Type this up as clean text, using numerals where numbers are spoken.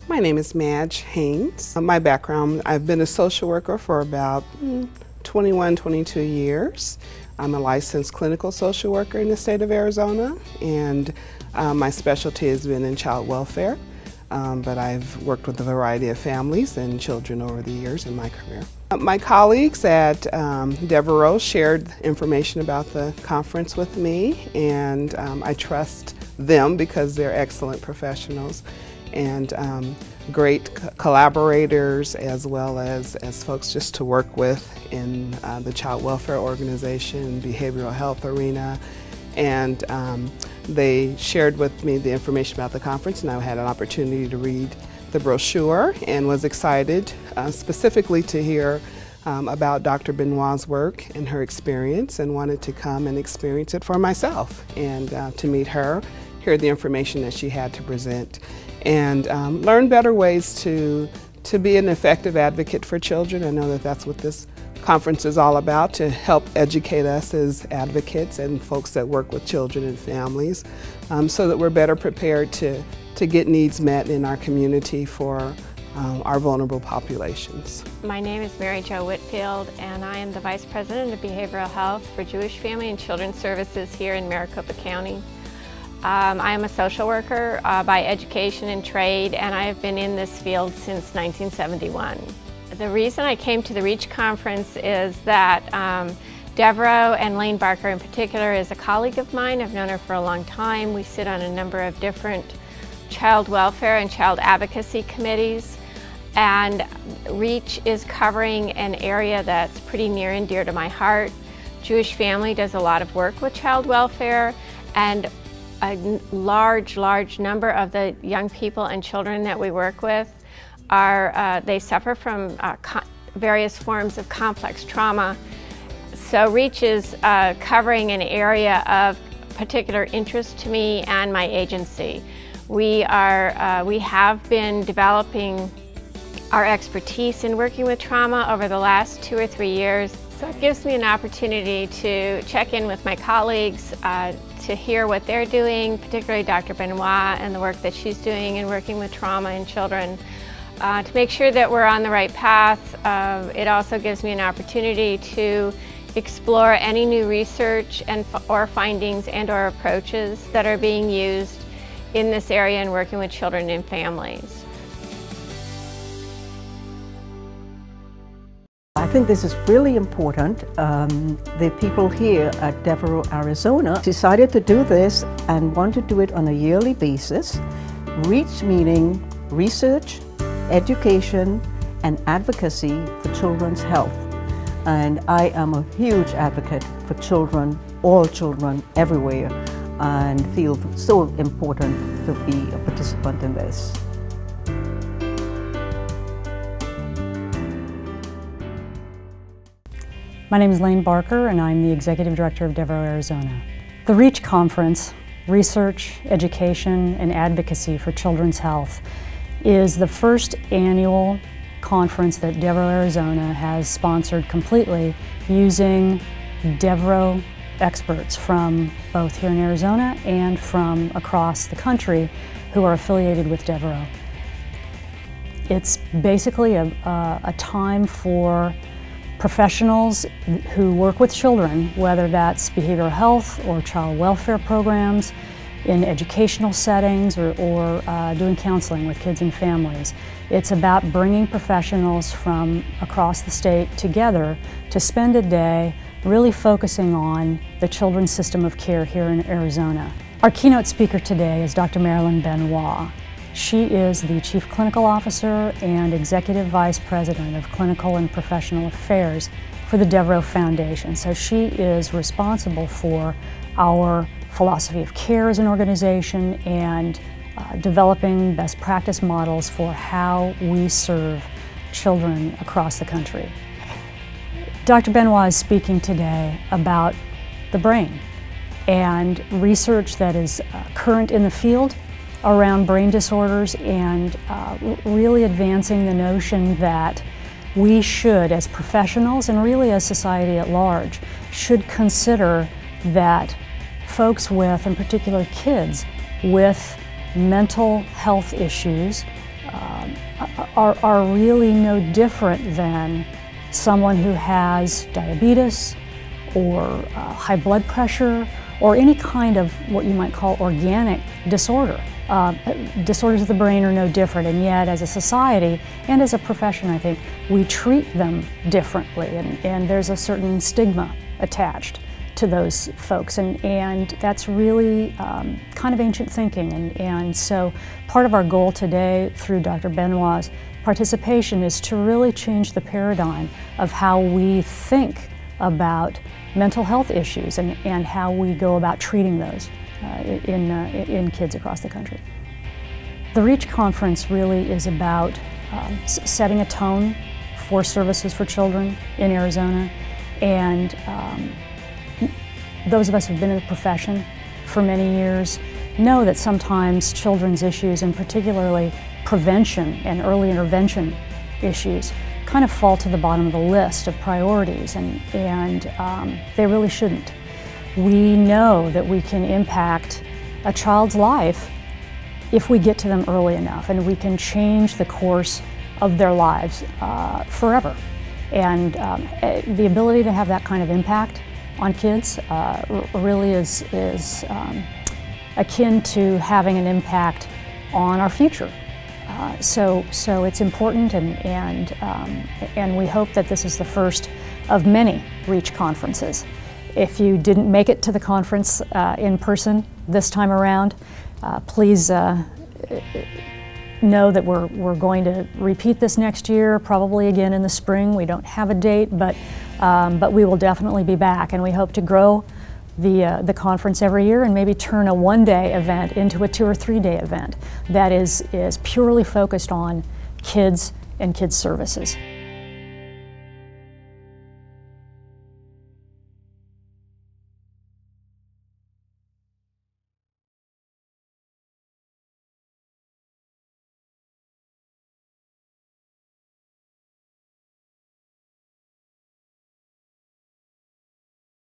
My name is Madge Haynes. My background, I've been a social worker for about 21, 22 years. I'm a licensed clinical social worker in the state of Arizona, and my specialty has been in child welfare, but I've worked with a variety of families and children over the years in my career. My colleagues at Devereux shared information about the conference with me, and I trust them because they're excellent professionals and great collaborators, as well as folks just to work with in the child welfare organization, behavioral health arena. And they shared with me the information about the conference, and I had an opportunity to read the brochure and was excited specifically to hear about Dr. Benoit's work and her experience, and wanted to come and experience it for myself and to meet her, hear the information that she had to present, and learn better ways to be an effective advocate for children. I know that that's what this conference is all about, to help educate us as advocates and folks that work with children and families, so that we're better prepared to get needs met in our community for our vulnerable populations. My name is Mary Jo Whitfield, and I am the Vice President of Behavioral Health for Jewish Family and Children's Services here in Maricopa County. I am a social worker by education and trade, and I have been in this field since 1971. The reason I came to the REACH conference is that Devereux, and Lane Barker in particular, is a colleague of mine. I've known her for a long time. We sit on a number of different child welfare and child advocacy committees, and REACH is covering an area that's pretty near and dear to my heart. Jewish Family does a lot of work with child welfare, and a large number of the young people and children that we work with they suffer from various forms of complex trauma. So REACH is covering an area of particular interest to me and my agency. We have been developing our expertise in working with trauma over the last 2 or 3 years. So it gives me an opportunity to check in with my colleagues, to hear what they're doing, particularly Dr. Benoit and the work that she's doing in working with trauma in children, to make sure that we're on the right path. It also gives me an opportunity to explore any new research or findings and/or approaches that are being used in this area in working with children and families. I think this is really important. The people here at Devereux, Arizona decided to do this and want to do it on a yearly basis. REACH meaning research, education, and advocacy for children's health. And I am a huge advocate for children, all children, everywhere, and feel so important to be a participant in this. My name is Lane Barker, and I'm the Executive Director of Devereux, Arizona. The REACH Conference, Research, Education, and Advocacy for Children's Health, is the first annual conference that Devereux, Arizona has sponsored completely using Devereux experts from both here in Arizona and from across the country who are affiliated with Devereux. It's basically a time for professionals who work with children, whether that's behavioral health or child welfare programs, in educational settings or doing counseling with kids and families. It's about bringing professionals from across the state together to spend a day really focusing on the children's system of care here in Arizona. Our keynote speaker today is Dr. Marilyn Benoit. She is the Chief Clinical Officer and Executive Vice President of Clinical and Professional Affairs for the Devereux Foundation. So she is responsible for our philosophy of care as an organization and developing best practice models for how we serve children across the country. Dr. Benoit is speaking today about the brain and research that is current in the field around brain disorders, and really advancing the notion that we should, as professionals and really as society at large, should consider that folks with, in particular kids, with mental health issues, are really no different than someone who has diabetes or high blood pressure or any kind of what you might call organic disorder. Disorders of the brain are no different, and yet as a society and as a profession, I think, we treat them differently, and there's a certain stigma attached to those folks, and that's really kind of ancient thinking, and so part of our goal today through Dr. Benoit's participation is to really change the paradigm of how we think about mental health issues and how we go about treating those in kids across the country. The REACH conference really is about setting a tone for services for children in Arizona, and those of us who've been in the profession for many years know that sometimes children's issues, and particularly prevention and early intervention issues, kind of fall to the bottom of the list of priorities, and they really shouldn't. We know that we can impact a child's life if we get to them early enough, and we can change the course of their lives forever. And the ability to have that kind of impact on kids really is akin to having an impact on our future. So it's important, and we hope that this is the first of many REACH conferences. If you didn't make it to the conference in person this time around, please know that we're going to repeat this next year, probably again in the spring. We don't have a date, but we will definitely be back, and we hope to grow the conference every year and maybe turn a one-day event into a 2- or 3-day event that is purely focused on kids and kids services.